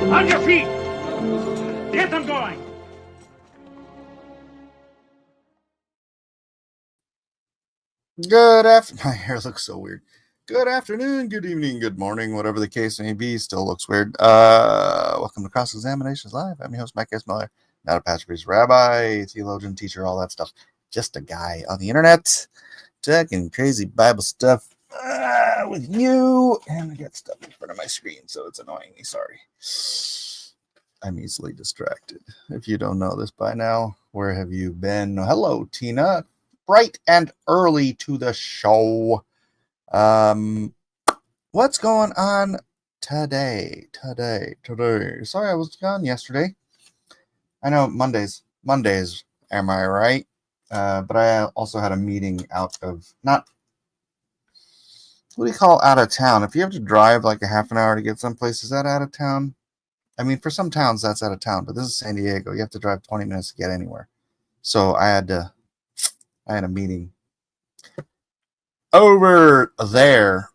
On your feet! Get them going! Good afternoon. My hair looks so weird. Good afternoon, good evening, good morning, whatever the case may be. Still looks weird. Welcome to Cross Examinations Live. I'm your host, Mike S. Miller. Not a pastor, priest, rabbi, theologian, teacher, all that stuff. Just a guy on the internet talking crazy Bible stuff with you. And I got stuff in front of my screen, so it's annoying me. Sorry. I'm easily distracted. If you don't know this by now, where have you been? Hello, Tina. Bright and early to the show. What's going on today? Sorry, I was gone yesterday. I know Mondays, am I right? But I also had a meeting out of, not, what do you call out of town? If you have to drive like a half an hour to get someplace, is that out of town? I mean, for some towns, that's out of town, but this is San Diego. You have to drive 20 minutes to get anywhere. So I had a meeting over there.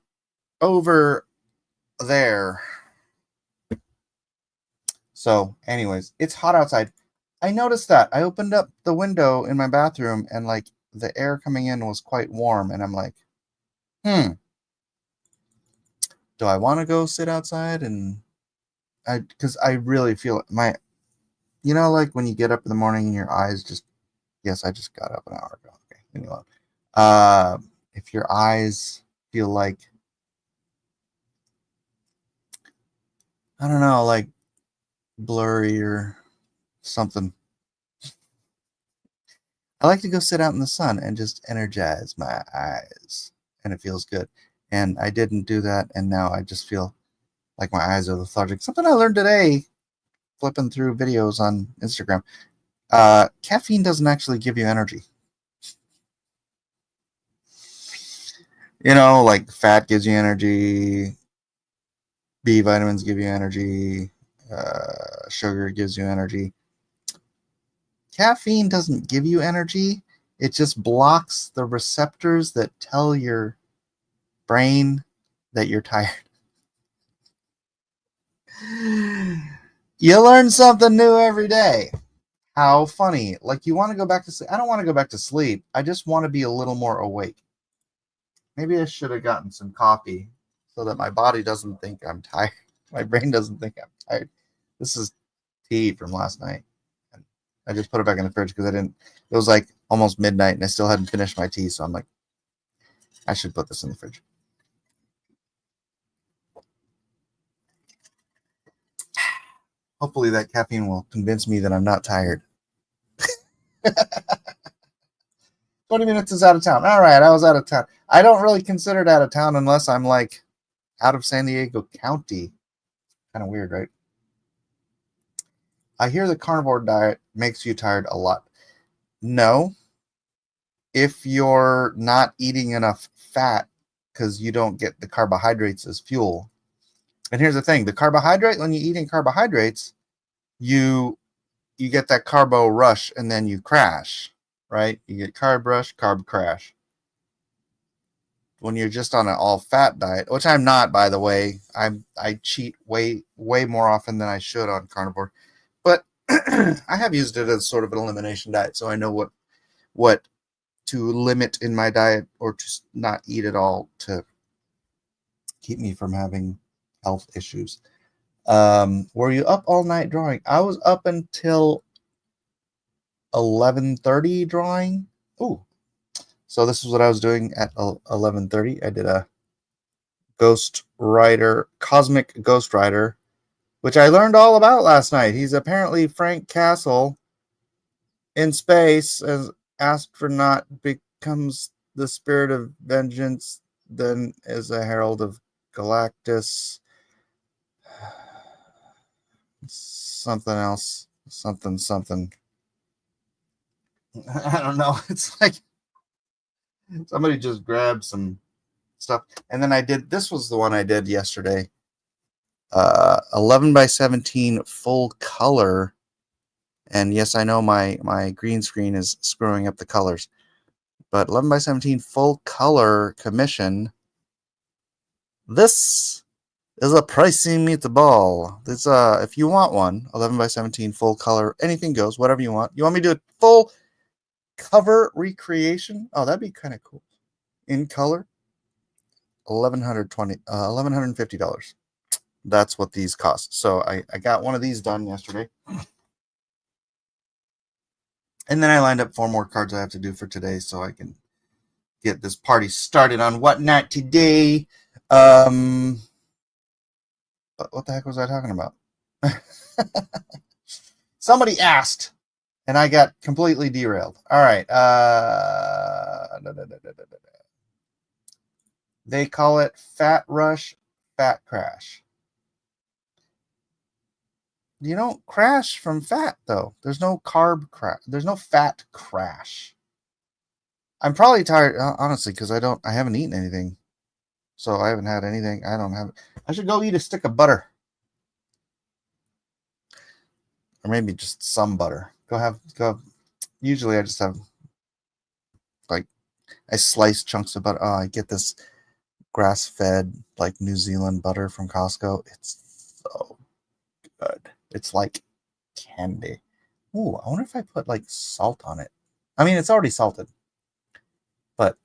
So, anyways, it's hot outside. I noticed that. I opened up the window in my bathroom and like the air coming in was quite warm. And I'm like, do I want to go sit outside? And because I really feel like when you get up in the morning and your eyes just, yes, I just got up an hour ago. Okay, leave me alone. If your eyes feel like, I don't know, like blurry or something, I like to go sit out in the sun and just energize my eyes, and it feels good. And I didn't do that, and now I just feel like my eyes are lethargic. Something I learned today, flipping through videos on Instagram. Caffeine doesn't actually give you energy. Like fat gives you energy, B vitamins give you energy, sugar gives you energy. Caffeine doesn't give you energy. It just blocks the receptors that tell your brain that you're tired. You learn something new every day. How funny. Like, you want to go back to sleep. I don't want to go back to sleep. I just want to be a little more awake. Maybe I should have gotten some coffee so that my body doesn't think I'm tired. My brain doesn't think I'm tired. This is tea from last night. I just put it back in the fridge because it was like almost midnight and I still hadn't finished my tea. So I'm like, I should put this in the fridge. Hopefully that caffeine will convince me that I'm not tired. 20 minutes is out of town. All right, I was out of town. I don't really consider it out of town unless I'm like out of San Diego County. Kind of weird, right? I hear the carnivore diet makes you tired a lot. No. If you're not eating enough fat because you don't get the carbohydrates as fuel. And here's the thing, when you're eating carbohydrates, you get that carbo rush and then you crash, right? You get carb rush, carb crash. When you're just on an all fat diet, which I'm not, by the way, I cheat way more often than I should on carnivore, but I have used it as sort of an elimination diet, so I know what to limit in my diet or to not eat at all to keep me from having health issues. Were you up all night drawing? I was up until 11:30 drawing. Ooh. So this is what I was doing at 11:30. I did a Cosmic Ghost Rider, which I learned all about last night. He's apparently Frank Castle in space as astronaut becomes the spirit of vengeance, then is a herald of Galactus. Something else. Something. I don't know. It's like somebody just grabbed some stuff. And then this was the one I did yesterday. 11 by 17 full color. And yes, I know my green screen is screwing up the colors. But 11 by 17 full color commission. This is a pricey meatball. This if you want one, 11 by 17 full color, anything goes, whatever you want. You want me to do a full cover recreation? Oh, that'd be kind of cool. In color, $1,150. That's what these cost. So I got one of these done yesterday. And then I lined up 4 more cards I have to do for today so I can get this party started on Whatnot today. But what the heck was I talking about? Somebody asked, and I got completely derailed. All right. They call it fat rush, fat crash. You don't crash from fat, though. There's no carb crash. There's no fat crash. I'm probably tired, honestly, because I haven't eaten anything. So I haven't had anything. I should go eat a stick of butter. Or maybe just some butter. Go. Usually I just have, like, I slice chunks of butter. Oh, I get this grass-fed, like, New Zealand butter from Costco. It's so good. It's like candy. Ooh, I wonder if I put, like, salt on it. I mean, it's already salted. But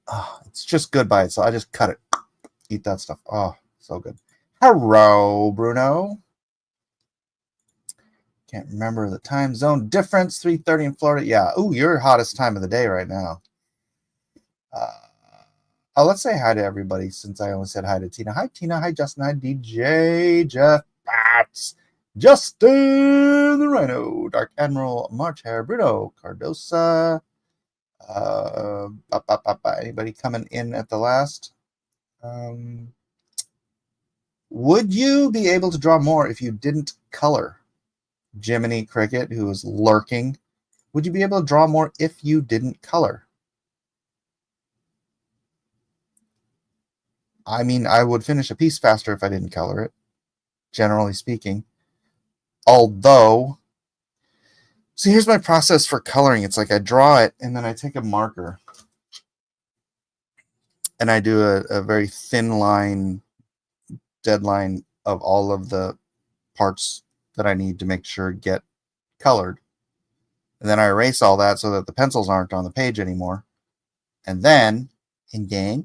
it's just good by itself. I just cut it. Eat that stuff. Oh, so good. Hello, Bruno. Can't remember the time zone difference. 3:30 in Florida. Yeah. Ooh, your hottest time of the day right now. Let's say hi to everybody since I only said hi to Tina. Hi, Tina. Hi, Justin. Hi, DJ. Jeff Bats. Justin the Rhino. Dark Admiral. March Hair. Bruno. Cardosa. Anybody coming in at the last? Would you be able to draw more if you didn't color? Jiminy Cricket, who is lurking. Would you be able to draw more if you didn't color? I mean, I would finish a piece faster if I didn't color it, generally speaking. Although, so here's my process for coloring. It's like I draw it, and then I take a marker, and I do a very thin line, deadline of all of the parts that I need to make sure get colored. And then I erase all that so that the pencils aren't on the page anymore. And then, and then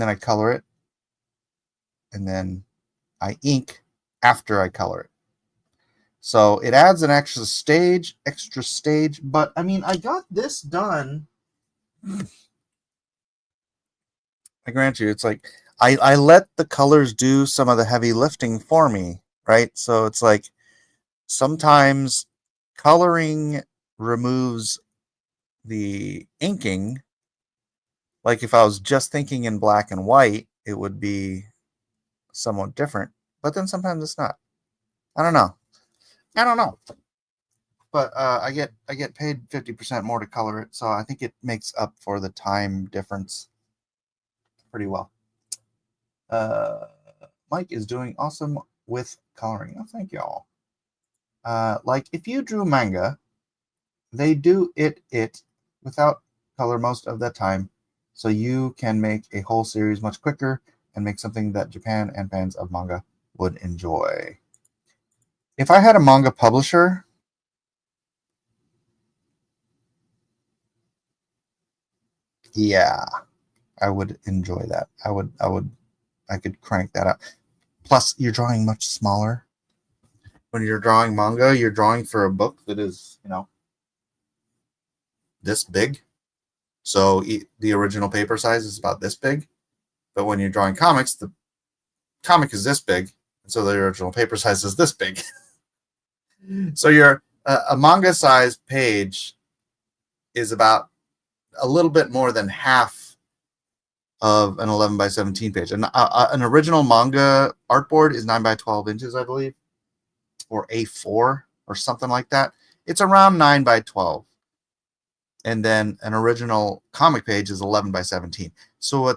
I color it. And then I ink after I color it. So it adds an extra stage. But I mean, I got this done. I grant you, it's like I let the colors do some of the heavy lifting for me, right? So it's like sometimes coloring removes the inking. Like if I was just thinking in black and white, it would be somewhat different. But then sometimes it's not. I don't know. But I get paid 50% more to color it, so I think it makes up for the time difference pretty well. Mike is doing awesome with coloring. Oh, thank y'all. Like if you drew manga, they do it without color most of the time, so you can make a whole series much quicker and make something that Japan and fans of manga would enjoy. If I had a manga publisher, yeah, I would enjoy that. I could crank that out. Plus, you're drawing much smaller. When you're drawing manga, you're drawing for a book that is, this big. So the original paper size is about this big. But when you're drawing comics, the comic is this big. And so the original paper size is this big. So your a manga size page is about a little bit more than half of an 11 by 17 page. And an original manga artboard is 9 by 12 inches, I believe, or A4 or something like that. It's around 9 by 12. And then an original comic page is 11 by 17. So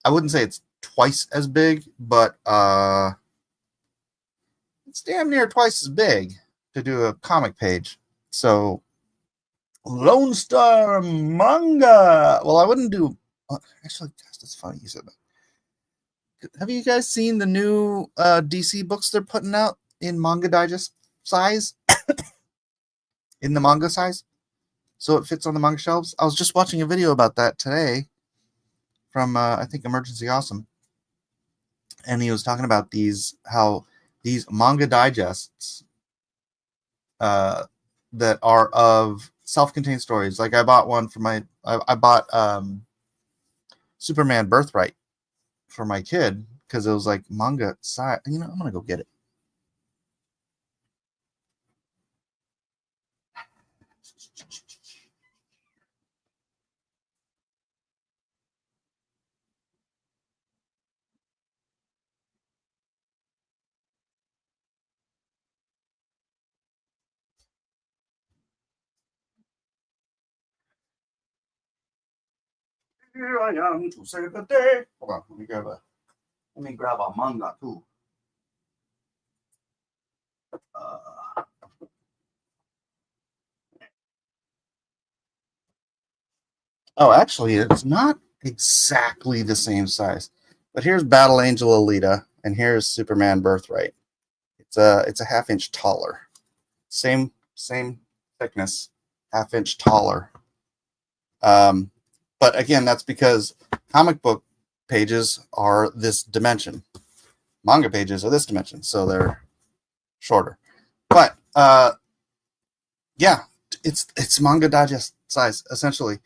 I wouldn't say it's twice as big, but it's damn near twice as big to do a comic page. So Lone Star Manga. Well, I wouldn't do Actually, gosh, that's funny you said that. Have you guys seen the new DC books they're putting out in manga digest size? In the manga size? So it fits on the manga shelves? I was just watching a video about that today from, I think, Emergency Awesome. And he was talking about how these manga digests that are of self-contained stories. Like I bought one for I bought Superman Birthright for my kid because it was like manga size. I'm gonna go get it. Here I am to save the day. Hold on, let me grab a manga too. Oh, actually, it's not exactly the same size. But here's Battle Angel Alita, and here's Superman Birthright. It's a half-inch taller. Same thickness, half-inch taller. But again, that's because comic book pages are this dimension. Manga pages are this dimension, so they're shorter. But yeah, it's manga digest size essentially,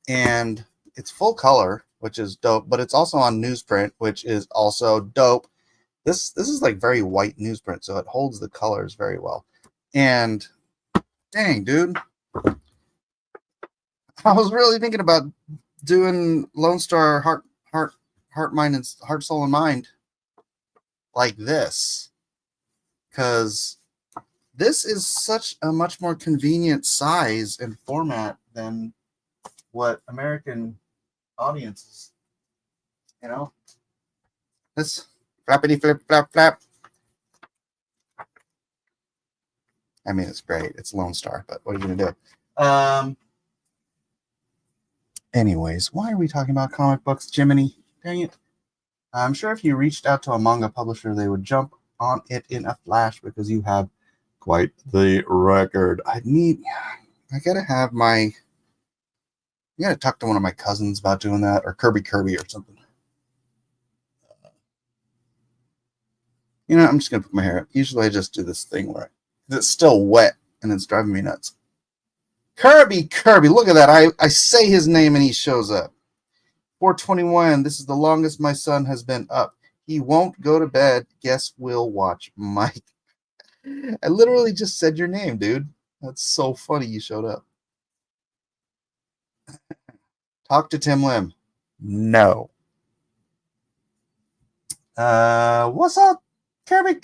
and it's full color, which is dope. But it's also on newsprint, which is also dope. This is like very white newsprint, so it holds the colors very well. And dang, dude, I was really thinking about doing Lone Star Heart, Soul, and Mind like this, because this is such a much more convenient size and format than what American audiences, this flappity flip flap flap. I mean, it's great. It's Lone Star, but what are you gonna do? Anyways, why are we talking about comic books, Jiminy? Dang it. I'm sure if you reached out to a manga publisher, they would jump on it in a flash because you have quite the record. I gotta talk to one of my cousins about doing that, or Kirby or something. I'm just gonna put my hair up. Usually I just do this thing where it's still wet and it's driving me nuts. Kirby, look at that. I say his name and he shows up. 421, this is the longest my son has been up. He won't go to bed. Guess we'll watch Mike. I literally just said your name, dude. That's so funny you showed up. Talk to Tim Lim. No. What's up, Kirby?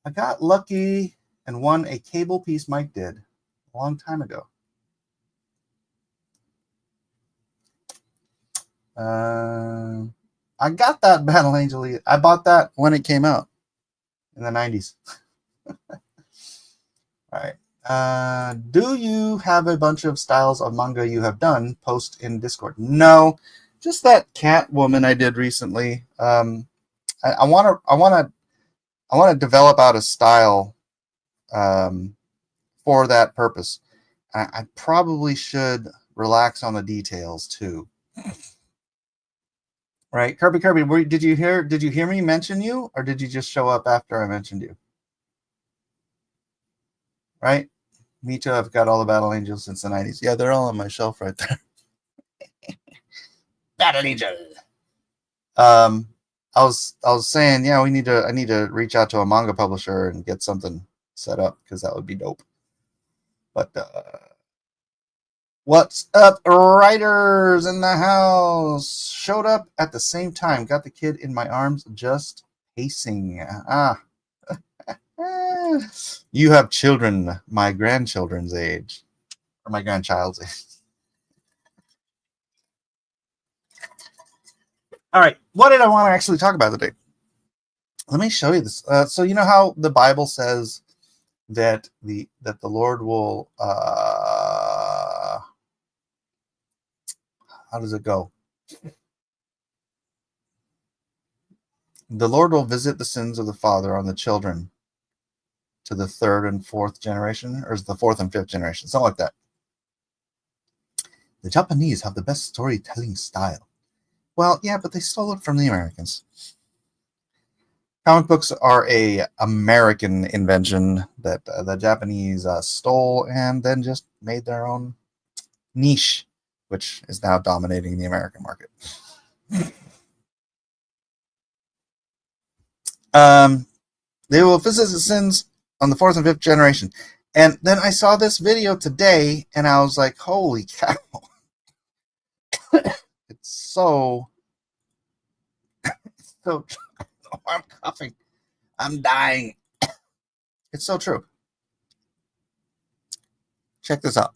I got lucky and won a cable piece Mike did a long time ago. I got that Battle Angel. I bought that when it came out in the 90s. All right. Do you have a bunch of styles of manga you have done? Post in Discord. No, just that Catwoman I did recently. I want to develop out a style for that purpose. I probably should relax on the details too. Right, Kirby. Did you hear me mention you, or did you just show up after I mentioned you? Right, me too. I've got all the Battle Angels since the 90s. Yeah, they're all on my shelf right there. Battle Angel. I was saying, yeah, I need to reach out to a manga publisher and get something set up because that would be dope. But what's up, writers in the house? Showed up at the same time. Got the kid in my arms, just pacing. You have children my grandchildren's age, or my grandchild's age. All right, what did I want to actually talk about today? Let me show you this. So you know how the Bible says that the Lord will How does it go? The Lord will visit the sins of the father on the children to the third and fourth generation, or is it the fourth and fifth generation? Something like that. The Japanese have the best storytelling style. Well, yeah, but they stole it from the Americans. Comic books are a American invention that the Japanese stole and then just made their own niche, which is now dominating the American market. They will visit the sins on the fourth and fifth generation. And then I saw this video today, and I was like, holy cow. It's so... oh, I'm coughing. I'm dying. It's so true. Check this out.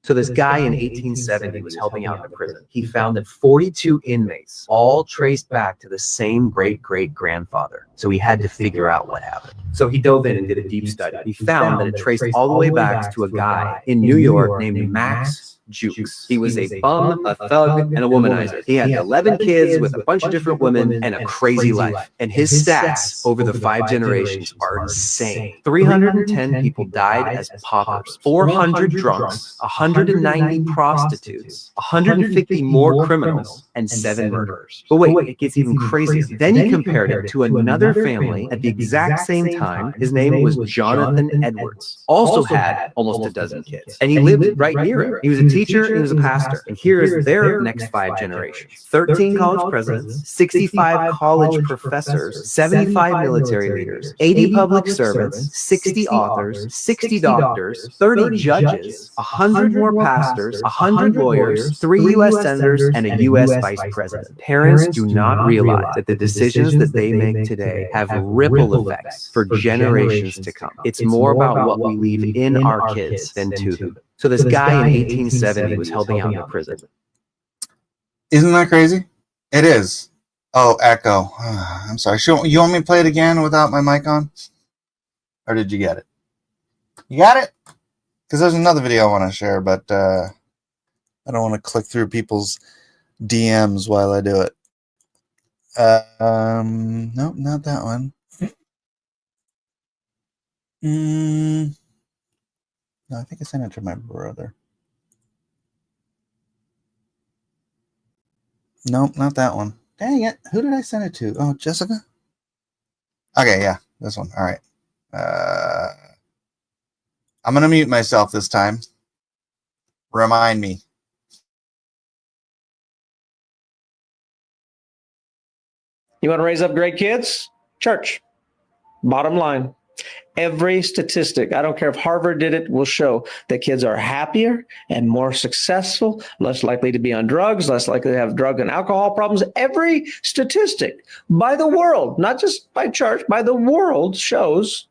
So this guy in 1870 was helping out in a prison. He found that 42 inmates all traced back to the same great-great-grandfather. So he had to figure out what happened. So he dove in and did a deep study. He found that it traced all the way back to a guy in New York named Max Jukes. He was a bum, a thug, and a womanizer. He had 11 kids with a bunch of different women and a crazy life. And his stats over the 5 generations are insane. 310 people died as paupers, 400 drunks, 190 prostitutes, 150 more criminals, and 7 murderers. But wait, it gets even crazier. Then he compared it to another family at the exact same time. His name was Jonathan Edwards. Also had almost a dozen kids. And he lived right near him. He was a teacher, he was a pastor. And here is their next 5 generations. 13 college presidents, 65 college professors, 75 military leaders, 80 public servants, 60 authors, 60 doctors, 30 judges, 100 more pastors, 100 lawyers, 3 U.S. senators, and a U.S. vice president. Parents do not realize that the decisions that they make today have ripple effects for generations to come. It's more about what we leave in our kids than to them. So this guy in 1870 was helping out in a prison. Isn't that crazy? It is. Oh, echo. I'm sorry. You want me to play it again without my mic on? Or did you get it? You got it? Because there's another video I want to share, but I don't want to click through people's DMs while I do it. Nope, not that one. No, I think I sent it to my brother. Nope, not that one. Dang it. Who did I send it to? Oh, Jessica? Okay, yeah, this one. All right. I'm going to mute myself this time. Remind me. You want to raise up great kids? Church. Bottom line. Every statistic, I don't care if Harvard did it, will show that kids are happier and more successful, less likely to be on drugs, less likely to have drug and alcohol problems. Every statistic by the world, not just by church, by the world shows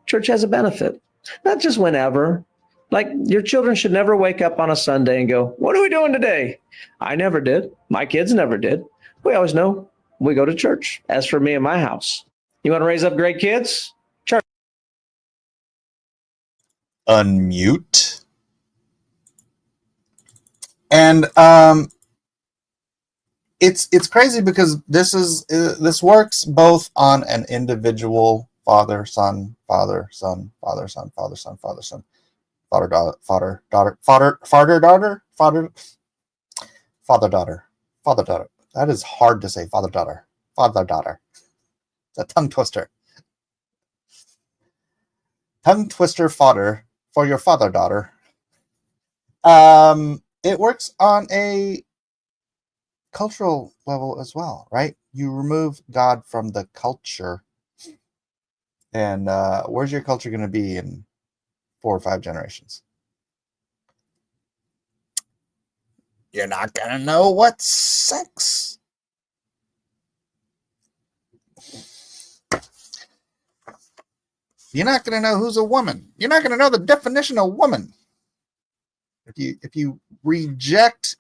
church has a benefit. Not just whenever. Like your children should never wake up on a Sunday and go, what are we doing today? I never did. My kids never did. We always know we go to church. As for me and my house, you want to raise up great kids? Church. Unmute. And it's crazy because this works both on an individual father son father son father son father son father son father daughter father daughter father daughter father daughter father daughter. That is hard to say. Father daughter father daughter. It's a tongue twister. Tongue twister fodder for your father daughter. It works on a cultural level as well, right? You remove God from the culture, and where's your culture going to be in 4 or 5 generations? You're not going to know what's sex. You're not going to know who's a woman. You're not going to know the definition of woman. If you reject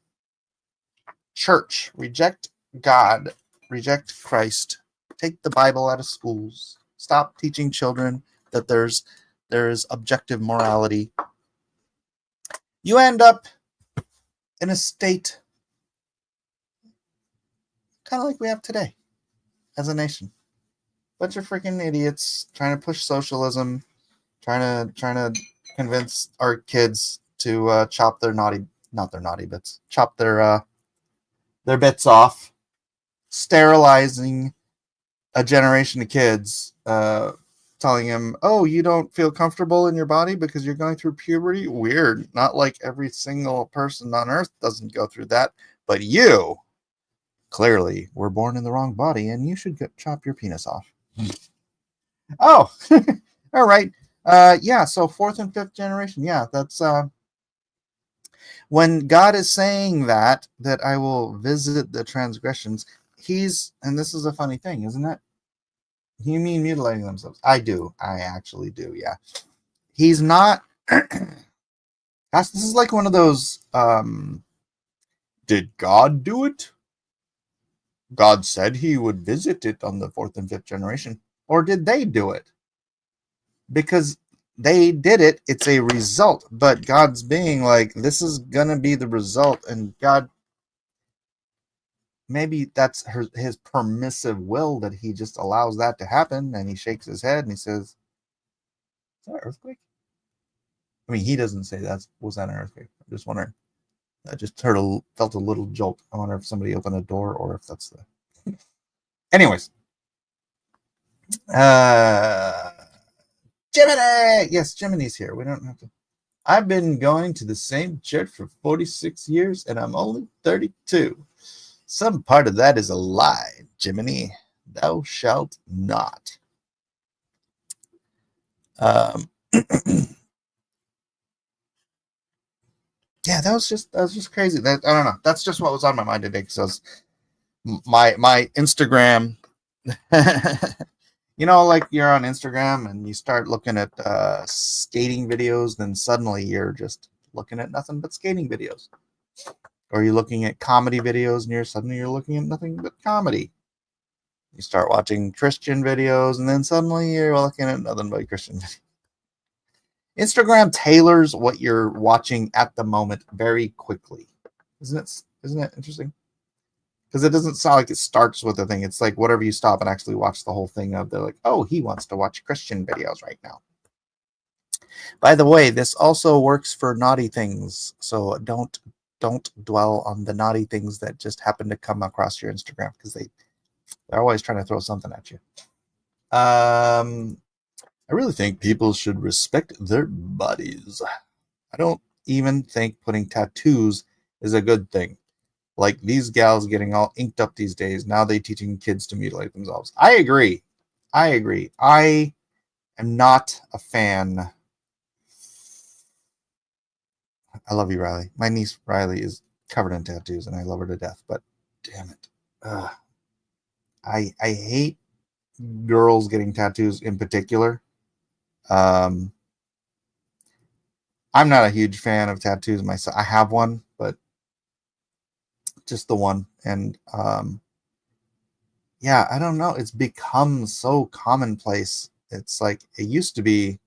church, reject God, reject Christ, take the Bible out of schools, stop teaching children that there's objective morality, you end up in a state kind of like we have today as a nation. Bunch of freaking idiots trying to push socialism, trying to convince our kids to chop their not their naughty bits, chop their bits off, sterilizing a generation of kids, telling them, oh, you don't feel comfortable in your body because you're going through puberty? Weird. Not like every single person on earth doesn't go through that, but you clearly were born in the wrong body and you should chop your penis off. Oh, all right. Yeah, so fourth and fifth generation. Yeah, that's when God is saying that I will visit the transgressions, and this is a funny thing, isn't it? You mean mutilating themselves? I do. I actually do, yeah. He's not. Gosh, this is like one of those. Did God do it? God said he would visit it on the fourth and fifth generation. Or did they do it? Because they did it, it's a result. But God's being like, this is going to be the result. And God, maybe that's his permissive will that he just allows that to happen. And he shakes his head and he says, is that an earthquake? I mean, he doesn't say was that an earthquake. I'm just wondering. I just felt a little jolt. I wonder if somebody opened a door or if that's the... Anyways. Jiminy! Yes, Jiminy's here. We don't have to... I've been going to the same church for 46 years and I'm only 32. Some part of that is a lie, Jiminy. Thou shalt not. Yeah, that was just crazy. I don't know. That's just what was on my mind today. Because my Instagram, you know, like you're on Instagram and you start looking at skating videos, then suddenly you're just looking at nothing but skating videos. Or you're looking at comedy videos and suddenly you're looking at nothing but comedy. You start watching Christian videos and then suddenly you're looking at nothing but Christian videos. Instagram tailors what you're watching at the moment very quickly. Isn't it interesting? Because it doesn't sound like it starts with a thing. It's like whatever you stop and actually watch the whole thing of, they're like, oh, he wants to watch Christian videos right now. By the way, this also works for naughty things. So don't dwell on the naughty things that just happen to come across your Instagram, because they're always trying to throw something at you. I really think people should respect their bodies. I don't even think putting tattoos is a good thing. Like these gals getting all inked up these days. Now they teaching kids to mutilate themselves. I agree. I am not a fan. I love you, Riley. My niece Riley is covered in tattoos and I love her to death. But damn it. I hate girls getting tattoos in particular. I'm not a huge fan of tattoos myself. I have one, but just the one. And yeah, I don't know. It's become so commonplace. It's like it used to be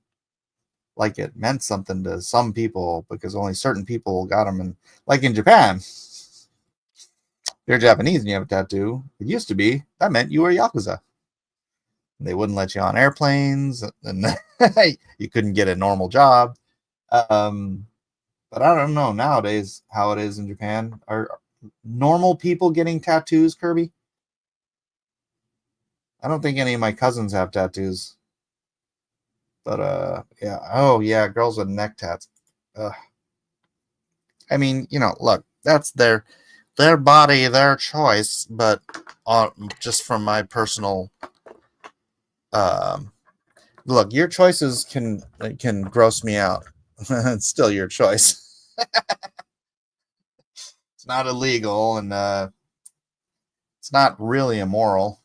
like it meant something to some people because only certain people got them. And like in Japan, if you're Japanese and you have a tattoo, it used to be that meant you were Yakuza. They wouldn't let you on airplanes, and you couldn't get a normal job. But I don't know nowadays how it is in Japan. Are normal people getting tattoos, Kirby? I don't think any of my cousins have tattoos. But yeah. Oh yeah, girls with neck tats. I mean, look, that's their body, their choice. But just from my personal look, your choices can gross me out. It's still your choice. It's not illegal, and it's not really immoral.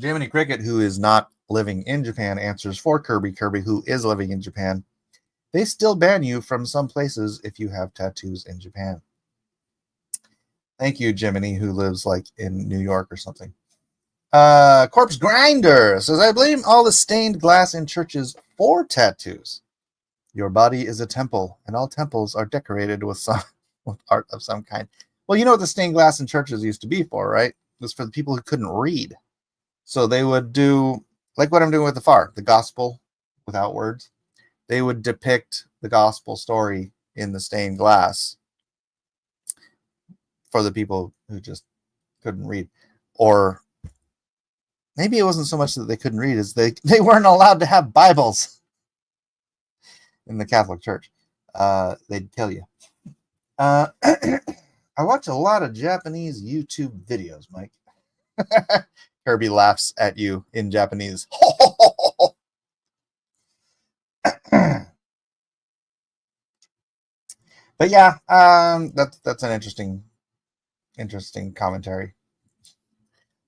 Jiminy Cricket, who is not living in Japan, answers for Kirby, who is living in Japan. They still ban you from some places if you have tattoos in Japan. Thank you, Jiminy, who lives like in New York or something. Corpse Grinder says, I blame all the stained glass in churches for tattoos. Your body is a temple, and all temples are decorated with with art of some kind. Well, you know what the stained glass in churches used to be for, right? It was for the people who couldn't read. So they would do, like what I'm doing with the FAR, the gospel without words. They would depict the gospel story in the stained glass for the people who just couldn't read. Or maybe it wasn't so much that they couldn't read, as they weren't allowed to have Bibles in the Catholic Church. They'd kill you. I watch a lot of Japanese YouTube videos, Mike. Kirby laughs at you in Japanese. But yeah, that's an interesting commentary.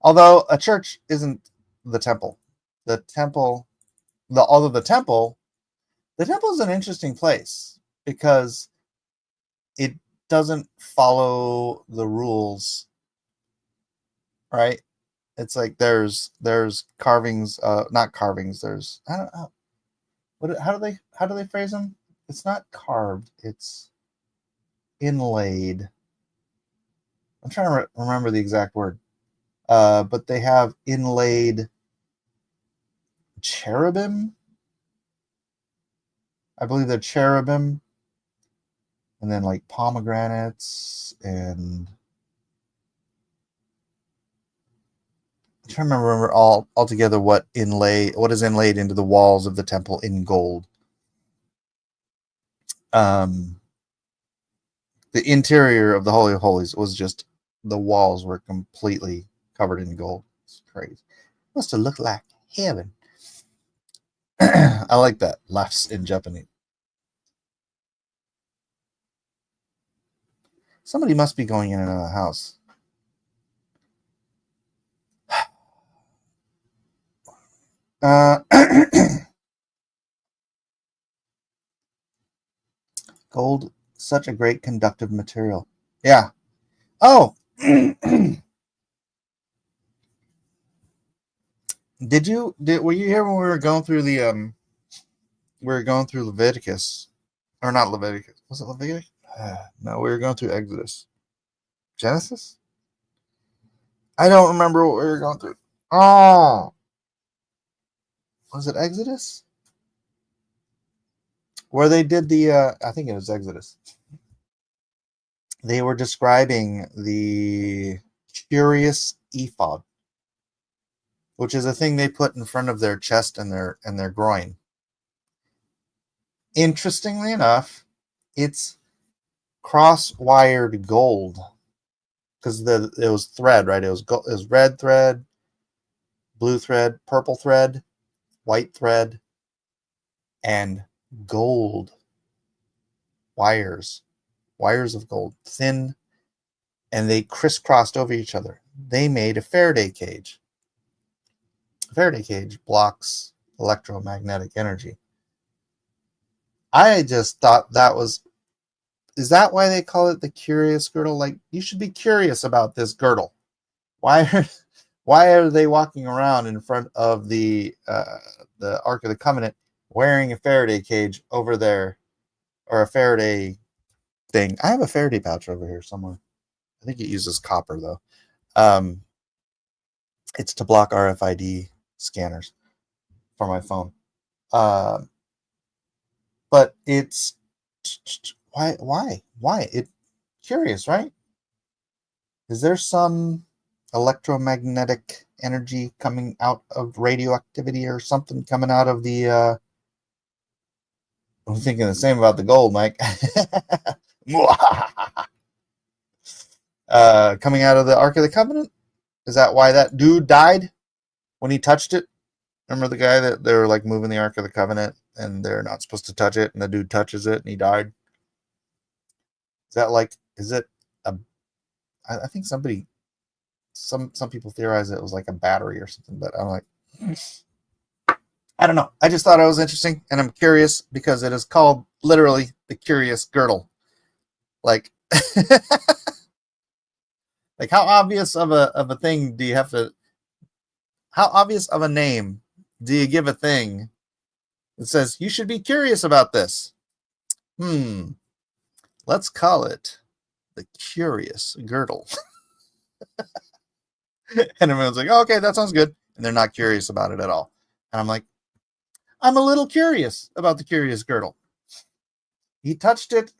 Although a church isn't the temple. Although the temple is an interesting place because it doesn't follow the rules, right? It's like there's carvings, not carvings. There's, I don't know, how do they phrase them? It's not carved. It's inlaid. I'm trying to remember the exact word. But they have inlaid cherubim. I believe they're cherubim. And then like pomegranates, and I'm trying to remember all together what is inlaid into the walls of the temple in gold. The interior of the Holy of Holies was just, the walls were completely covered in gold. It's crazy. Must have looked like heaven. I like that. Laughs in Japanese. Somebody must be going in and out of the house. Gold, such a great conductive material. Yeah. Oh. Were you here when we were going through Leviticus? Or not Leviticus. Was it Leviticus? No, we were going through Exodus. Genesis? I don't remember what we were going through. Oh. Was it Exodus? Where they did I think it was Exodus. They were describing the curious ephod, which is a thing they put in front of their chest and their groin. Interestingly enough, it's cross-wired gold, because it was thread, right? It was red thread, blue thread, purple thread, white thread, and gold wires of gold, thin, and they crisscrossed over each other. They made a Faraday cage. A Faraday cage blocks electromagnetic energy. I just thought is that why they call it the curious girdle? Like, you should be curious about this girdle. Why are they walking around in front of the Ark of the Covenant wearing a Faraday cage over there, or a Faraday thing? I have a Faraday pouch over here somewhere. I think it uses copper though. It's to block RFID scanners for my phone. But it's why? It curious, right? Is there some electromagnetic energy coming out of radioactivity or something coming out of the I'm thinking the same about the gold, Mike. Coming out of the Ark of the Covenant? Is that why that dude died when he touched it? Remember the guy that they were like moving the Ark of the Covenant and they're not supposed to touch it, and the dude touches it and he died? Is it I think some people theorize it was like a battery or something, but I'm like, I don't know. I just thought it was interesting, and I'm curious because it is called literally the curious girdle. Like, like how obvious of a thing do you have to? How obvious of a name do you give a thing It says, you should be curious about this. Let's call it the curious girdle. And everyone's like, oh, okay, that sounds good. And they're not curious about it at all. And I'm like, I'm a little curious about the curious girdle. He touched it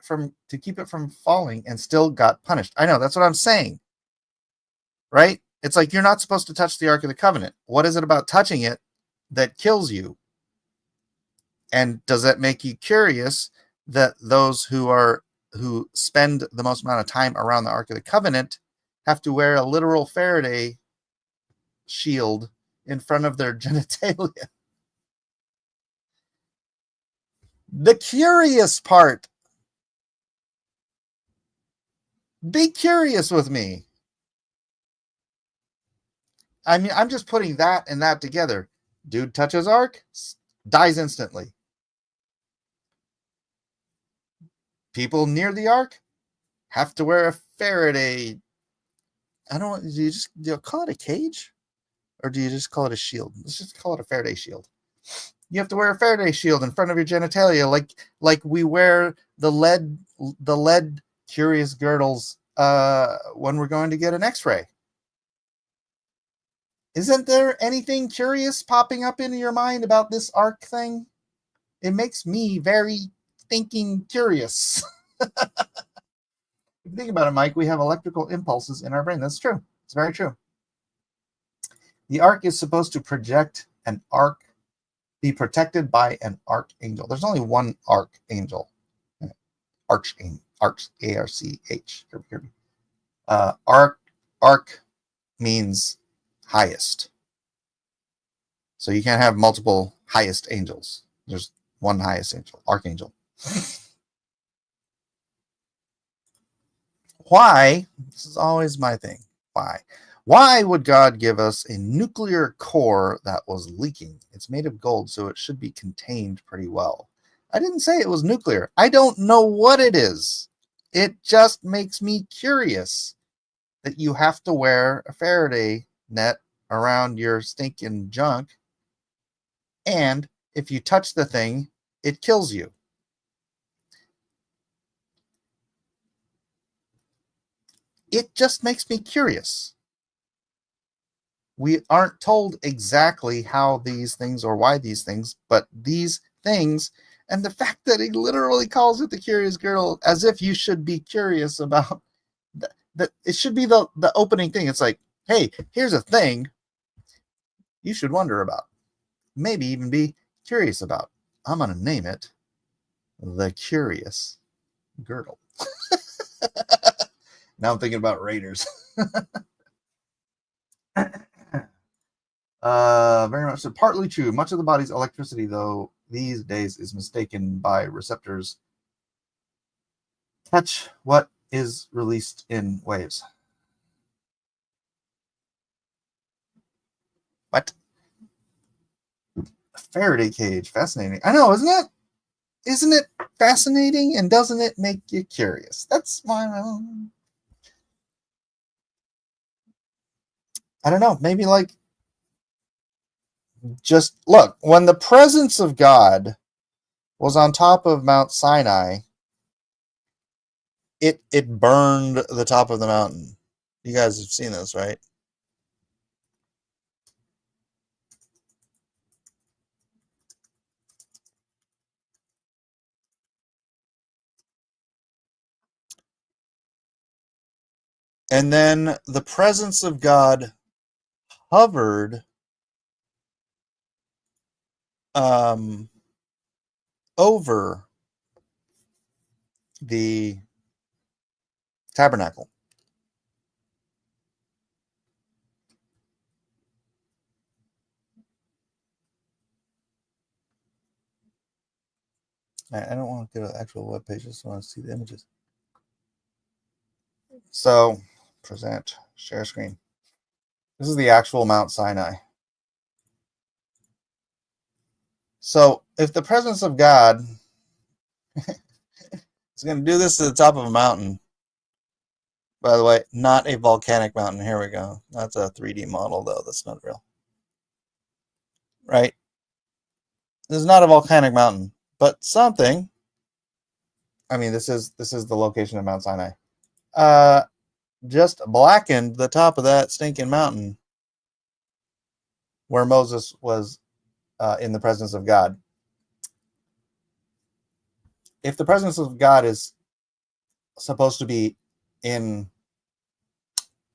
to keep it from falling and still got punished. I know, that's what I'm saying. Right? It's like you're not supposed to touch the Ark of the Covenant. What is it about touching it that kills you? And does that make you curious that those who spend the most amount of time around the Ark of the Covenant have to wear a literal Faraday shield in front of their genitalia? The curious part. Be curious with me. I mean, I'm just putting that and that together. Dude touches Ark, dies instantly. People near the Ark have to wear a Faraday. I don't. Do you call it a cage, or do you just call it a shield? Let's just call it a Faraday shield. You have to wear a Faraday shield in front of your genitalia, like we wear the lead curious girdles when we're going to get an X-ray. Isn't there anything curious popping up into your mind about this Ark thing? It makes me very thinking curious. If you think about it, Mike, we have electrical impulses in our brain. That's true. It's very true. The Ark is supposed to be protected by an archangel. There's only one archangel. Archangel. A-R-C-H. Ark means highest. So you can't have multiple highest angels. There's one highest angel, archangel. Why? This is always my thing. Why? Why would God give us a nuclear core that was leaking? It's made of gold, so it should be contained pretty well. I didn't say it was nuclear. I don't know what it is. It just makes me curious that you have to wear a Faraday net around your stinking junk, and if you touch the thing, it kills you. It just makes me curious. We aren't told exactly how these things or why these things, but these things, and the fact that he literally calls it the curious girdle, as if you should be curious about that. It should be the opening thing. It's like, hey, here's a thing you should wonder about, maybe even be curious about. I'm going to name it the curious girdle. Now I'm thinking about Raiders. Very much so. Partly true. Much of the body's electricity, though, these days is mistaken by receptors. Catch what is released in waves. What? A Faraday cage. Fascinating. I know, isn't it fascinating? And doesn't it make you curious? That's my I don't know. Maybe just look, when the presence of God was on top of Mount Sinai, it burned the top of the mountain. You guys have seen this, right? And then the presence of God hovered over the tabernacle. I don't want to go to the actual web page. I just want to see the images. So, present, share screen. This is the actual Mount Sinai. So, if the presence of God is going to do this to the top of a mountain, by the way, not a volcanic mountain. Here we go. That's a 3D model, though. That's not real. Right? This is not a volcanic mountain, but something. I mean, this is the location of Mount Sinai. Just blackened the top of that stinking mountain where Moses was in the presence of God. If the presence of God is supposed to be in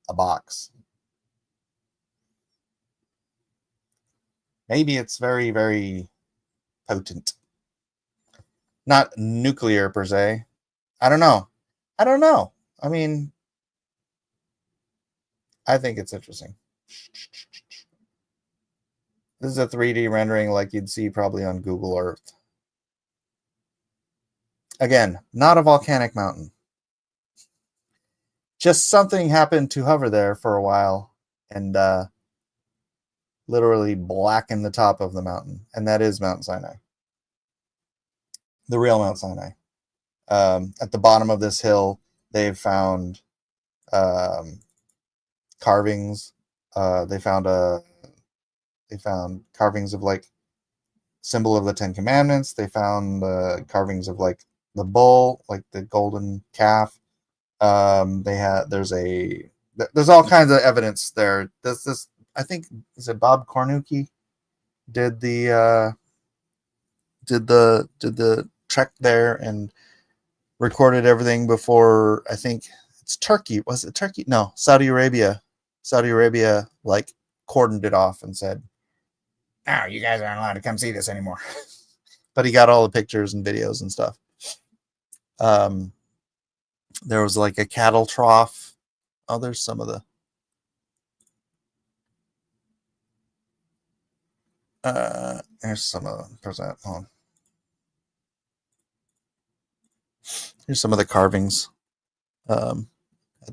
a box, maybe it's very, very potent. Not nuclear per se. I don't know. I mean, I think it's interesting. This is a 3D rendering like you'd see probably on Google Earth. Again, not a volcanic mountain. Just something happened to hover there for a while and literally blacken the top of the mountain. And that is Mount Sinai. The real Mount Sinai. At the bottom of this hill, they've found carvings. They found carvings of like symbol of the Ten Commandments. They found carvings of like the bull, like the golden calf. There's all kinds of evidence there. This I think, is it Bob Cornucci did the trek there and recorded everything before. I think it's Turkey. Was it Turkey? No, Saudi Arabia like cordoned it off and said, "No, you guys aren't allowed to come see this anymore." But he got all the pictures and videos and stuff. There was like a cattle trough. Oh, there's some of the there's some of the present. Hold on. Here's some of the carvings at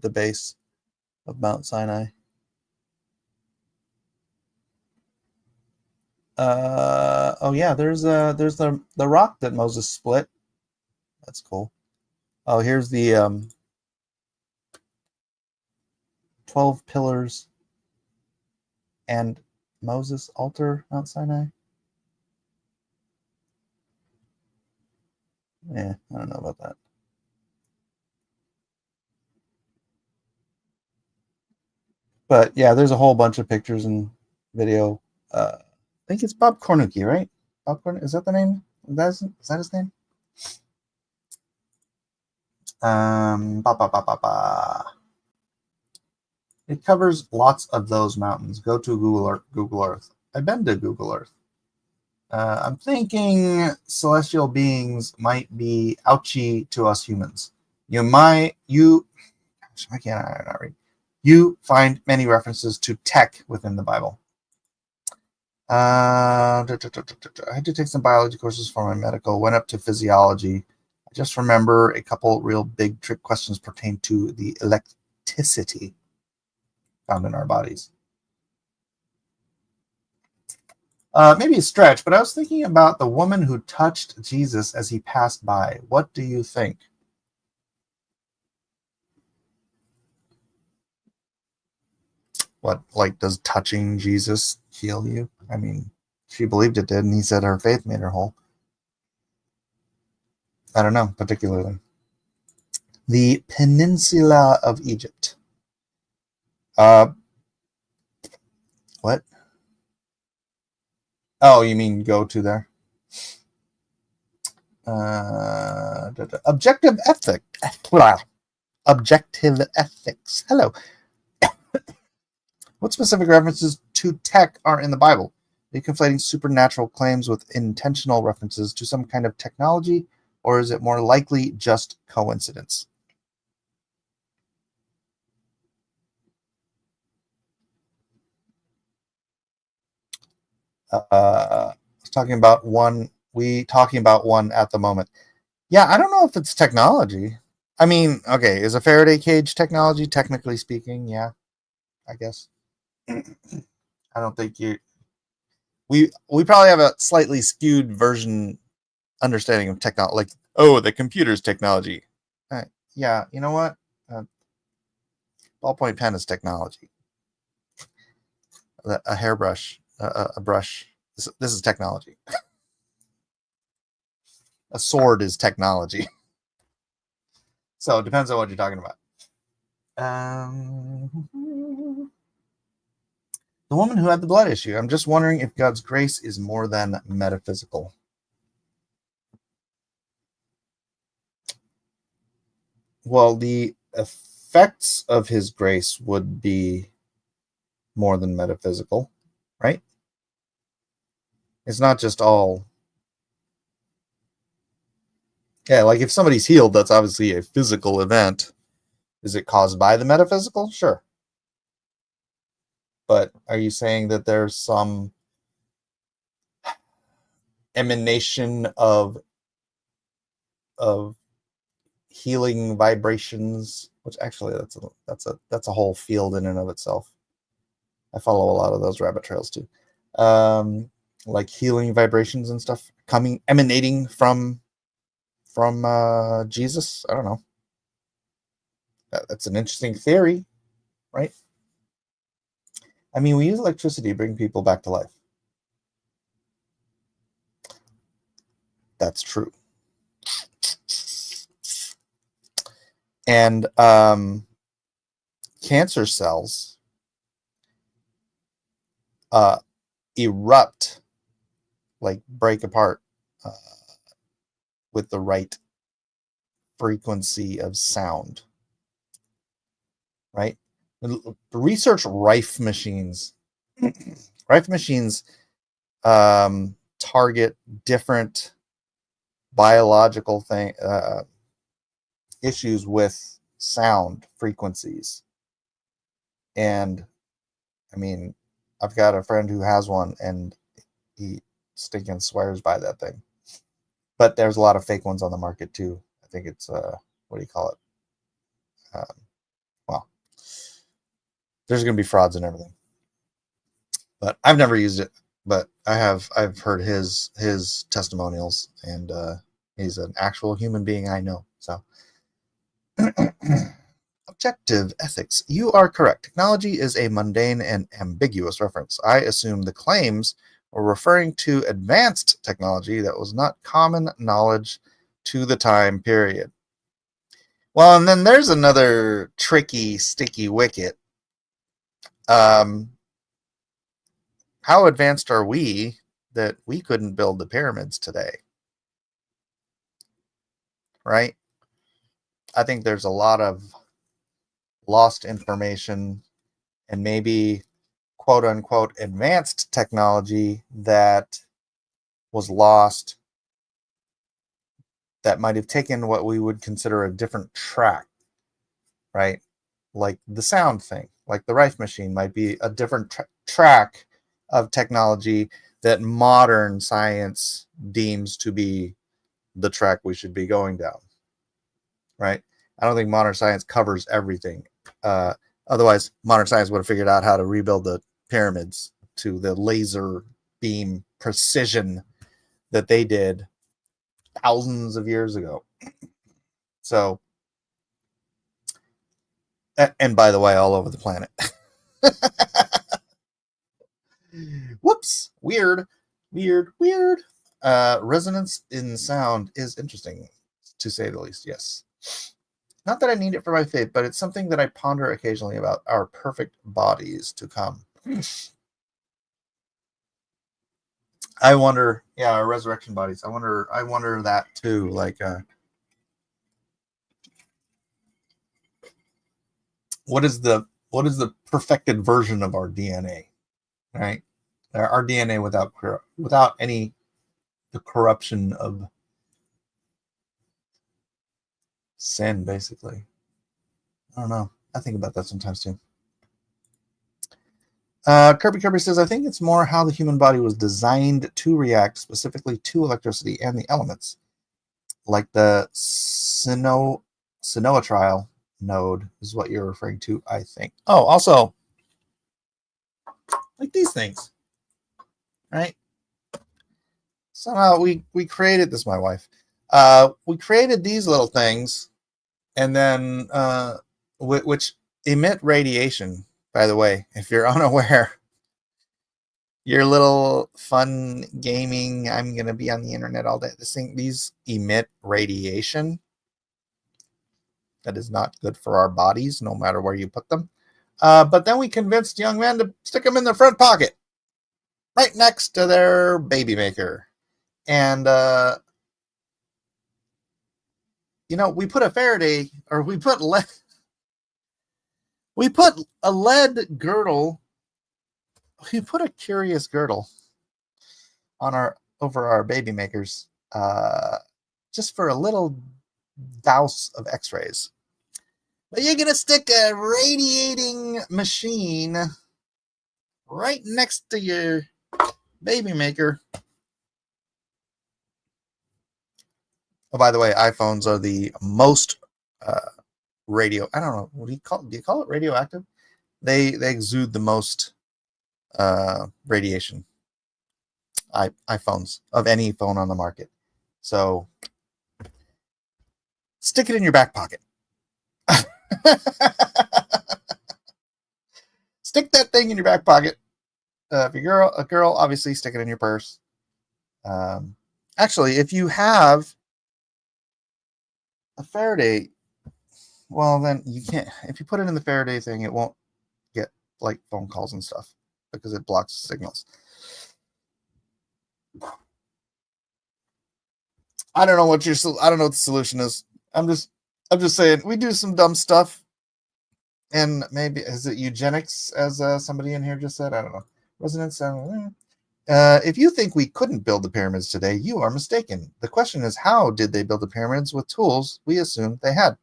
the base of Mount Sinai. Oh yeah, there's the rock that Moses split. That's cool. Oh, here's the 12 pillars and Moses altar, Mount Sinai. Yeah, I don't know about that. But yeah, there's a whole bunch of pictures and video. I think it's Bob Cornucci, right? Bob Cornucci, is that the name? Is that his name? It covers lots of those mountains. Go to Google Earth. I've been to Google Earth. I'm thinking celestial beings might be ouchy to us humans. I can't read. You find many references to tech within the Bible. I had to take some biology courses for my medical, went up to physiology. I just remember a couple real big trick questions pertain to the electricity found in our bodies. Maybe a stretch, but I was thinking about the woman who touched Jesus as he passed by. What do you think? What, like, does touching Jesus heal you? I mean, she believed it did, and he said her faith made her whole. I don't know, particularly. The Peninsula of Egypt. What? Oh, you mean go to there? Objective ethics. Objective ethics. Hello. What specific references to tech are in the Bible? Are you conflating supernatural claims with intentional references to some kind of technology, or is it more likely just coincidence? Talking about one at the moment. Yeah, I don't know if it's technology. I mean, okay, is a Faraday cage technology, technically speaking? Yeah, I guess. I don't think we probably have a slightly skewed version understanding of technology, like, oh, the computer's technology. Yeah, you know what? Ballpoint pen is technology. A hairbrush, a brush. This is technology. A sword is technology. So it depends on what you're talking about. The woman who had the blood issue. I'm just wondering if God's grace is more than metaphysical. Well, the effects of his grace would be more than metaphysical, right? It's not just all. Yeah, like if somebody's healed, that's obviously a physical event. Is it caused by the metaphysical? Sure. But are you saying that there's some emanation of healing vibrations? Which actually that's a whole field in and of itself. I follow a lot of those rabbit trails too. Like healing vibrations and stuff emanating from Jesus. I don't know. That's an interesting theory, right? I mean, we use electricity to bring people back to life. That's true. And cancer cells erupt, like break apart with the right frequency of sound, right? Research Rife machines. Rife machines target different biological issues with sound frequencies. And I mean, I've got a friend who has one and he stinking swears by that thing. But there's a lot of fake ones on the market too. I think it's what do you call it? Well, there's going to be frauds and everything. But I've never used it, but I've heard his testimonials, and he's an actual human being I know. So objective ethics. You are correct. Technology is a mundane and ambiguous reference. I assume the claims were referring to advanced technology that was not common knowledge to the time period. Well, and then there's another tricky, sticky wicket. How advanced are we that we couldn't build the pyramids today? Right? I think there's a lot of lost information and maybe quote unquote advanced technology that was lost that might have taken what we would consider a different track, right? Like the sound thing, like the Rife machine might be a different track of technology that modern science deems to be the track we should be going down, right? I don't think modern science covers everything. Otherwise, modern science would have figured out how to rebuild the pyramids to the laser beam precision that they did thousands of years ago. So, and by the way, all over the planet. Whoops, weird. Resonance in sound is interesting, to say the least, yes. Not that I need it for my faith, but it's something that I ponder occasionally about our perfect bodies to come. I wonder, yeah, our resurrection bodies. I wonder that too. Like, what is the perfected version of our DNA, right? Our DNA without any the corruption of sin, basically. I don't know. I think about that sometimes too. Kirby says, I think it's more how the human body was designed to react specifically to electricity and the elements. Like the sinoatrial node is what you're referring to, I think. Oh, also, like these things, right? Somehow we created this, my wife. We created these little things, and then which emit radiation. By the way, if you're unaware, your little fun gaming, I'm going to be on the internet all day. These emit radiation that is not good for our bodies, no matter where you put them. But then we convinced young men to stick them in their front pocket, right next to their baby maker. And, we put a Faraday, or we put a lead girdle. We put a curious girdle on over our baby makers, just for a little douse of X-rays. But you're gonna stick a radiating machine right next to your baby maker. Oh, by the way, iPhones are the most radio. I don't know. What do you call it radioactive? They exude the most radiation. iPhones of any phone on the market. So stick it in your back pocket. Stick that thing in your back pocket. If you're a girl, obviously stick it in your purse. Actually, if you have a Faraday, well, then you can't. If you put it in the Faraday thing, it won't get like phone calls and stuff because it blocks signals. I don't know what the solution is. I'm just saying we do some dumb stuff, and maybe is it eugenics, as somebody in here just said? I don't know. Resonance. If you think we couldn't build the pyramids today, you are mistaken. The question is, how did they build the pyramids with tools we assumed they had?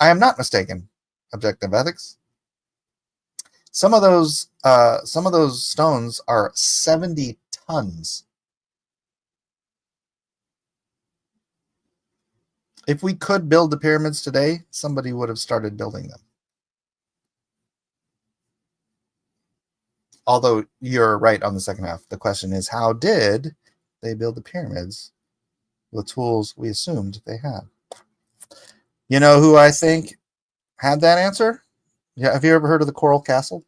I am not mistaken. Objective ethics. Some of those stones are 70 tons. If we could build the pyramids today, somebody would have started building them. Although you're right on the second half. The question is, how did they build the pyramids with tools we assumed they had? You know who I think had that answer? Yeah, have you ever heard of the Coral Castle?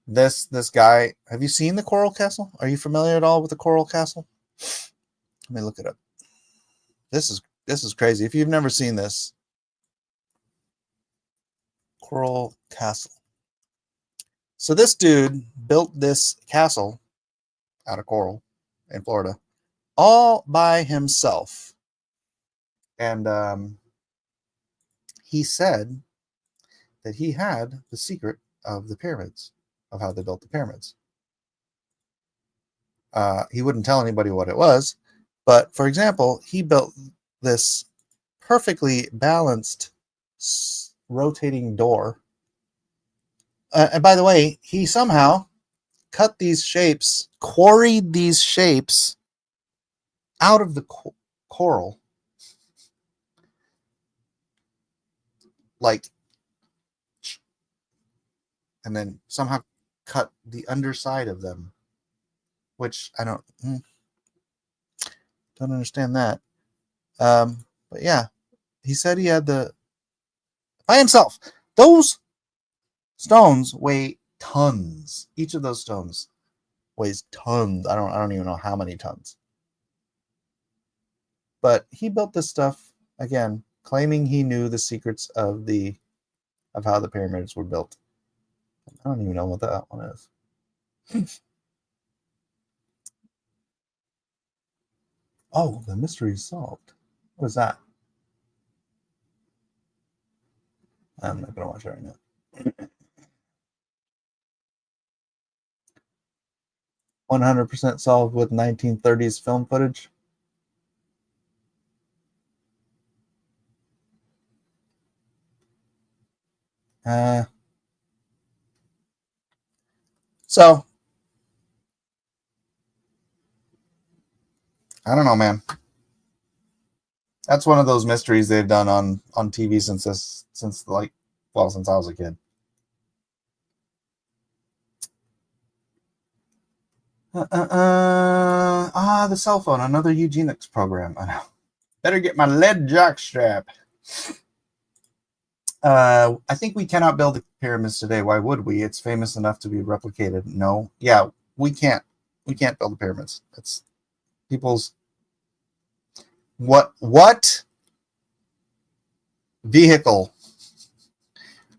This guy, have you seen the Coral Castle? Are you familiar at all with the Coral Castle? Let me look it up. This is crazy. If you've never seen this, Coral Castle. So this dude built this castle out of coral in Florida all by himself. And he said that he had the secret of the pyramids, of how they built the pyramids. He wouldn't tell anybody what it was, but for example, he built this perfectly balanced rotating door. And by the way, he somehow cut these shapes, quarried these shapes out of the coral. And then somehow cut the underside of them, which I don't understand that. But yeah, he said he had by himself. Those stones weigh tons. Each of those stones weighs tons. I don't even know how many tons. But he built this stuff again, claiming he knew the secrets of how the pyramids were built. I don't even know what that one is. Oh, the mystery is solved. What is that? I'm not going to watch it right now. 100% solved with 1930s film footage. So, I don't know, man. That's one of those mysteries they've done on TV since I was a kid. The cell phone, another eugenics program. I know. Better get my lead jock strap. I think we cannot build the pyramids today. Why would we? It's famous enough to be replicated. No. Yeah, we can't. We can't build the pyramids. It's people's what vehicle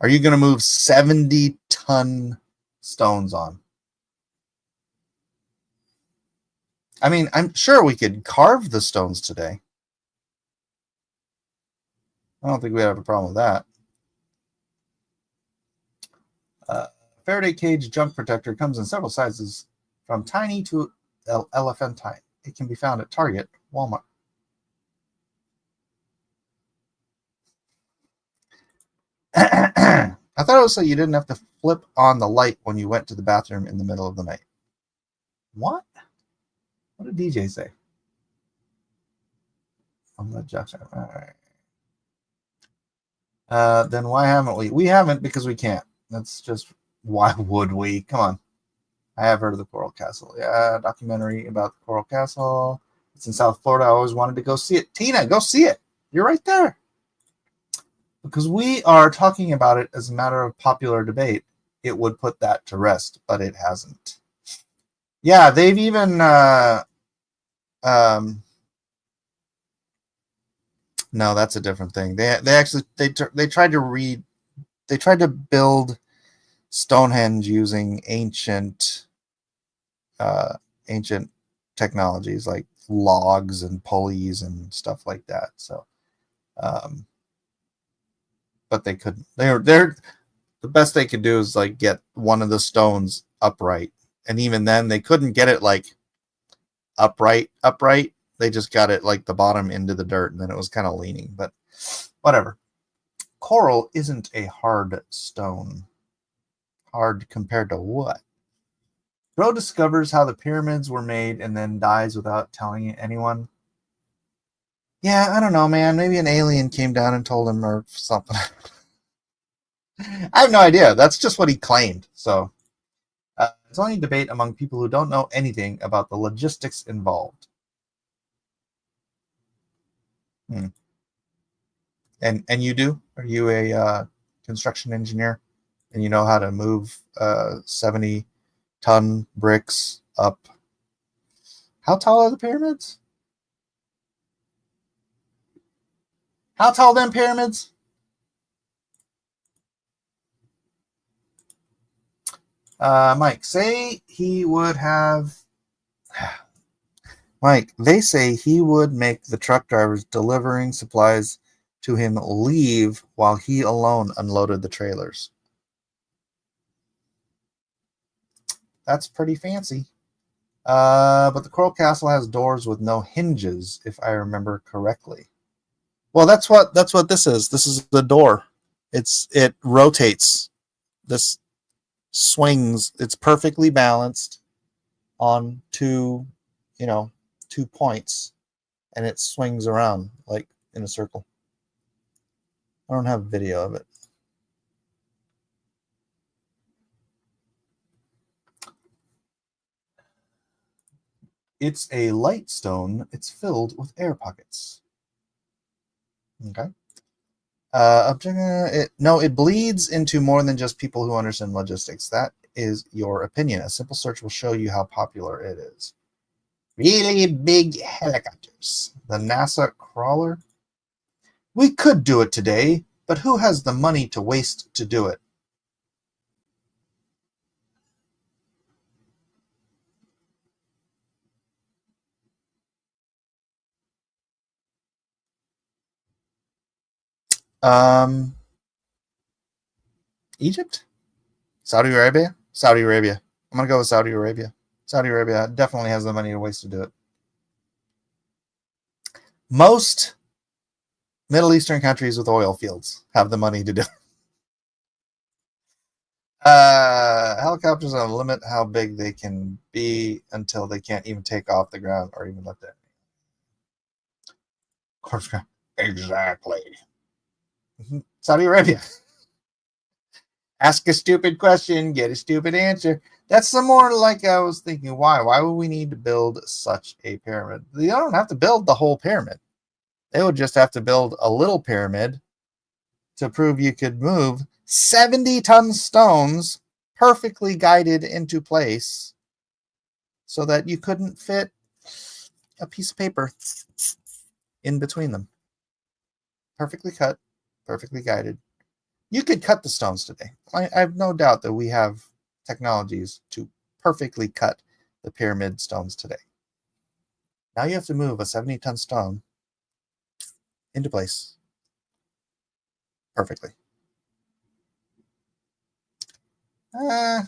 are you going to move 70-ton stones on? I mean, I'm sure we could carve the stones today. I don't think we have a problem with that. Faraday cage jump protector comes in several sizes, from tiny to elephantine. It can be found at Target, Walmart. I thought it was so you didn't have to flip on the light when you went to the bathroom in the middle of the night. What? What did DJ say? I'm the judge. All right. Then why haven't we? We haven't because we can't. That's just, why would we? Come on. I have heard of the Coral Castle. Yeah, documentary about the Coral Castle. It's in South Florida. I always wanted to go see it. Tina, go see it. You're right there. Because we are talking about it as a matter of popular debate. It would put that to rest, but it hasn't. Yeah, they've even no, that's a different thing. They tried to build Stonehenge using ancient technologies like logs and pulleys and stuff like that. So, but they couldn't. They're the best they could do is like get one of the stones upright, and even then they couldn't get it like upright. They just got it like the bottom into the dirt, and then it was kind of leaning. But whatever. Coral isn't a hard stone. Hard compared to what? Bro discovers how the pyramids were made and then dies without telling anyone. Yeah, I don't know, man. Maybe an alien came down and told him or something. I have no idea. That's just what he claimed. So it's only debate among people who don't know anything about the logistics involved. And you do? Are you a construction engineer? And you know how to move 70-ton bricks up? How tall are the pyramids? How tall them pyramids? Mike, say he would have... Mike, they say he would make the truck drivers delivering supplies to him leave while he alone unloaded the trailers. That's pretty fancy. But the Coral Castle has doors with no hinges, if I remember correctly. Well, that's what this is. This is the door. It rotates. This swings. It's perfectly balanced on two points, and it swings around like in a circle. I don't have video of it. It's a light stone. It's filled with air pockets. Okay. It bleeds into more than just people who understand logistics. That is your opinion. A simple search will show you how popular it is. Really big helicopters. The NASA crawler. We could do it today, but who has the money to waste to do it? Egypt? Saudi Arabia? Saudi Arabia. I'm going to go with Saudi Arabia. Saudi Arabia definitely has the money to waste to do it. Most Middle Eastern countries with oil fields have the money to do it. Helicopters on a limit how big they can be until they can't even take off the ground or even lift it. Of course, exactly. Saudi Arabia. Ask a stupid question, get a stupid answer. That's some more like I was thinking, why? Why would we need to build such a pyramid? They don't have to build the whole pyramid. They would just have to build a little pyramid to prove you could move 70-ton stones perfectly guided into place so that you couldn't fit a piece of paper in between them. Perfectly cut, perfectly guided. You could cut the stones today. I have no doubt that we have technologies to perfectly cut the pyramid stones today. Now you have to move a 70-ton stone into place perfectly. I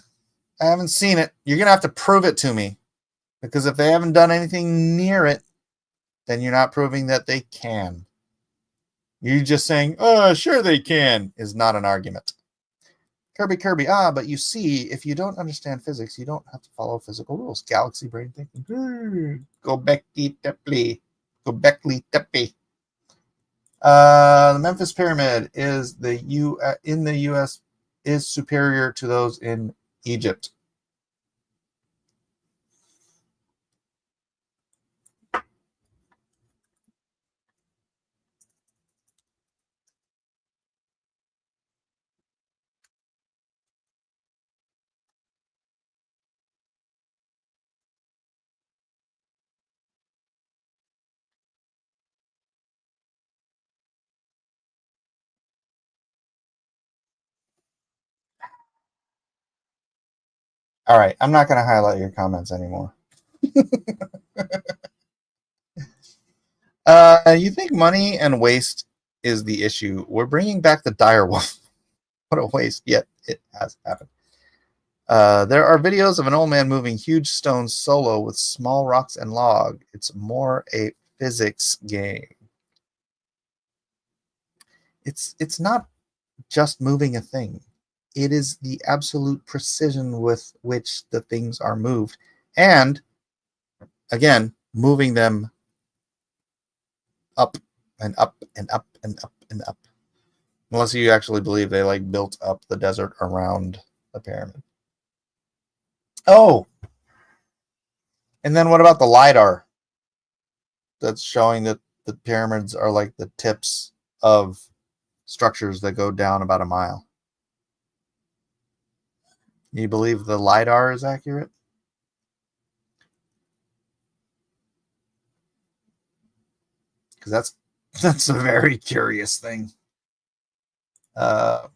haven't seen it. You're going to have to prove it to me. Because if they haven't done anything near it, then you're not proving that they can. You just saying, oh, sure they can, is not an argument. Kirby, but you see, if you don't understand physics, you don't have to follow physical rules. Galaxy brain thinking. Go Becky Tepley. Go Beckley Teppy. The Memphis Pyramid is in the U.S. is superior to those in Egypt. All right, I'm not going to highlight your comments anymore. You think money and waste is the issue? We're bringing back the direwolf. What a waste, yet it has happened. There are videos of an old man moving huge stones solo with small rocks and log. It's more a physics game. It's not just moving a thing. It is the absolute precision with which the things are moved. And, again, moving them up and up and up and up and up. Unless you actually believe they built up the desert around the pyramid. Oh! And then what about the LiDAR? That's showing that the pyramids are like the tips of structures that go down about a mile. You believe the LiDAR is accurate? Because that's a very curious thing. I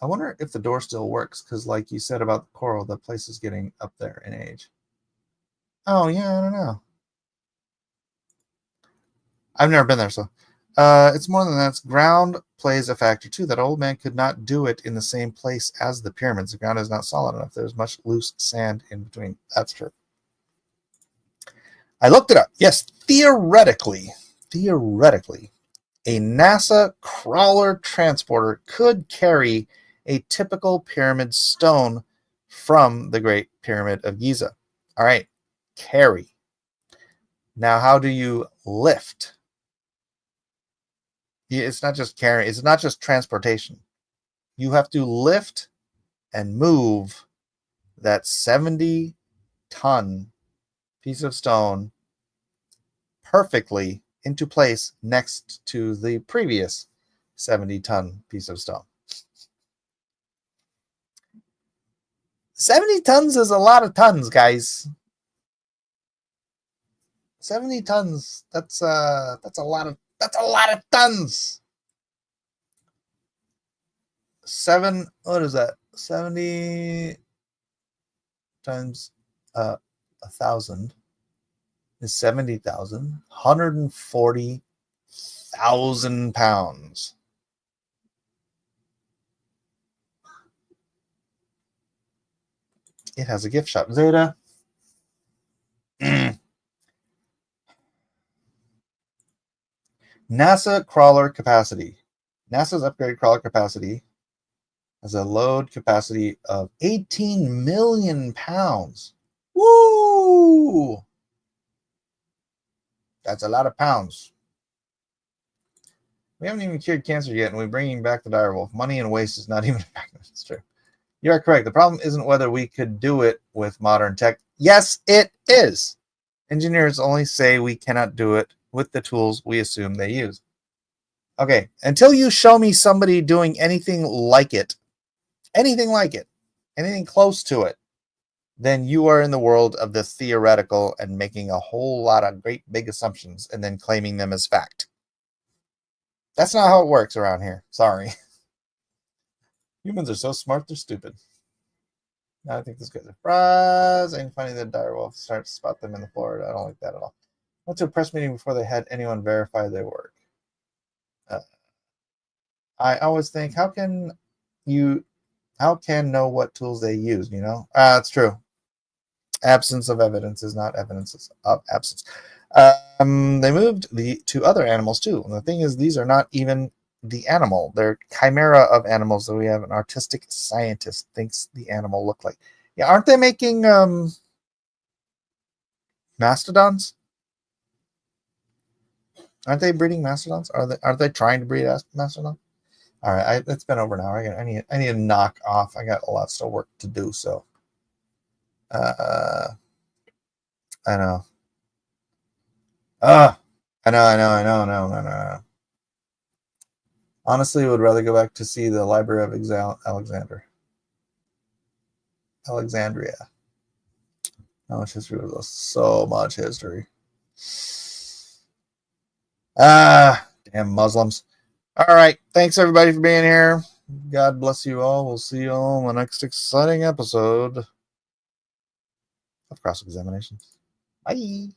wonder if the door still works, because like you said about the coral, the place is getting up there in age. Oh, yeah, I don't know. I've never been there, so. It's more than that. Ground plays a factor, too. That old man could not do it in the same place as the pyramids. The ground is not solid enough. There's much loose sand in between. That's true. I looked it up. Yes, theoretically, a NASA crawler transporter could carry a typical pyramid stone from the Great Pyramid of Giza. All right, carry. Now, how do you lift? It's not just carrying. It's not just transportation. You have to lift and move that 70-ton piece of stone perfectly into place next to the previous 70-ton piece of stone. 70 tons is a lot of tons, guys. 70 tons. That's a lot of tons. What is that? 70 times 1,000 is 70,000. 140,000 pounds. It has a gift shop. Zeta. NASA crawler capacity. NASA's upgraded crawler capacity has a load capacity of 18 million pounds. Woo! That's a lot of pounds. We haven't even cured cancer yet, and we're bringing back the direwolf. Money and waste is not even a factor. It's true. You are correct. The problem isn't whether we could do it with modern tech. Yes, it is. Engineers only say we cannot do it with the tools we assume they use. Okay, until you show me somebody doing anything like it, anything close to it, then you are in the world of the theoretical and making a whole lot of great big assumptions and then claiming them as fact. That's not how it works around here. Sorry. Humans are so smart, they're stupid. I think this guy's a fries. Ain't funny that direwolf starts to spot them in the Florida. I don't like that at all. Went to a press meeting before they had anyone verify their work. I always think, how can know what tools they use, you know? It's true. Absence of evidence is not evidence of absence. They moved to other animals too. And the thing is, these are not even the animal. They're chimera of animals that we have an artistic scientist thinks the animal look like. Yeah, aren't they making mastodons? Aren't they breeding mastodons? Are they trying to breed mastodon? All right, it's been over an hour. I need to knock off. I got a lot of work to do. So, I know. I know. Honestly, would rather go back to see the Library of Alexandria. How much history was this? So much history. Damn Muslims. All right. Thanks, everybody, for being here. God bless you all. We'll see you all in the next exciting episode of Cross Examinations. Bye.